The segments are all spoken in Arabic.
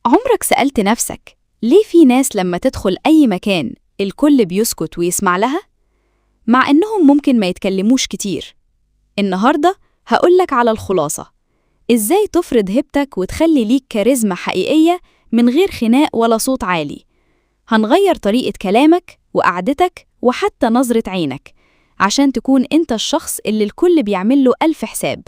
عمرك سألت نفسك ليه في ناس لما تدخل أي مكان الكل بيسكت ويسمع لها؟ مع إنهم ممكن ما يتكلموش كتير. النهاردة هقولك على الخلاصة، إزاي تفرض هيبتك وتخلي ليك كاريزما حقيقية من غير خناق ولا صوت عالي. هنغير طريقة كلامك وقعدتك وحتى نظرة عينك عشان تكون أنت الشخص اللي الكل بيعمله ألف حساب.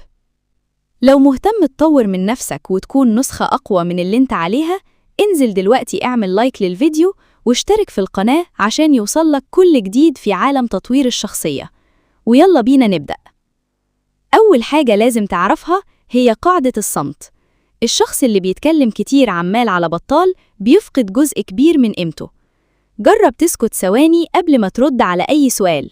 لو مهتم تطور من نفسك وتكون نسخة أقوى من اللي انت عليها، انزل دلوقتي اعمل لايك للفيديو واشترك في القناة عشان يوصلك كل جديد في عالم تطوير الشخصية. ويلا بينا نبدأ. أول حاجة لازم تعرفها هي قاعدة الصمت. الشخص اللي بيتكلم كتير عمال على بطال بيفقد جزء كبير من قيمته. جرب تسكت ثواني قبل ما ترد على أي سؤال.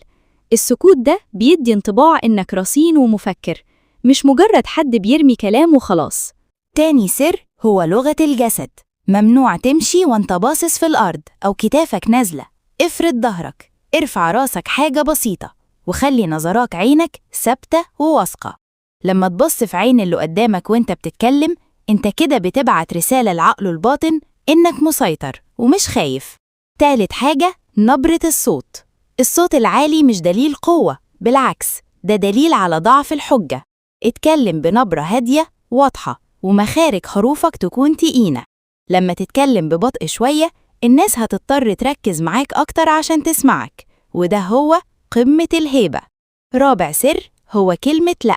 السكوت ده بيدي انطباع إنك رصين ومفكر، مش مجرد حد بيرمي كلام وخلاص. تاني سر هو لغة الجسد. ممنوع تمشي وانت باصص في الأرض أو كتافك نازلة. افرد ظهرك، ارفع راسك حاجة بسيطة، وخلي نظرات عينك ثابتة وواثقة. لما تبص في عين اللي قدامك وانت بتتكلم، انت كده بتبعت رسالة لعقله الباطن إنك مسيطر ومش خايف. تالت حاجة نبرة الصوت. الصوت العالي مش دليل قوة، بالعكس ده دليل على ضعف الحجة. اتكلم بنبرة هادية واضحة ومخارج حروفك تكون تقيلة. لما تتكلم ببطء شوية، الناس هتضطر تركز معاك أكتر عشان تسمعك، وده هو قمة الهيبة. رابع سر هو كلمة لأ.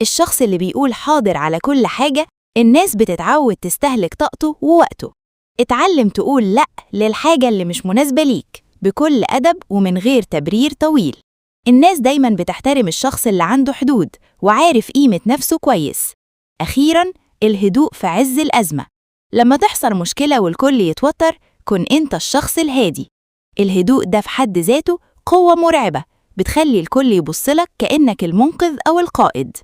الشخص اللي بيقول حاضر على كل حاجة، الناس بتتعود تستهلك طاقته ووقته. اتعلم تقول لأ للحاجة اللي مش مناسبة ليك بكل أدب ومن غير تبرير طويل. الناس دايماً بتحترم الشخص اللي عنده حدود وعارف قيمة نفسه كويس. أخيراً، الهدوء في عز الأزمة. لما تحصل مشكلة والكل يتوتر، كن أنت الشخص الهادي. الهدوء ده في حد ذاته قوة مرعبة، بتخلي الكل يبصلك كأنك المنقذ أو القائد.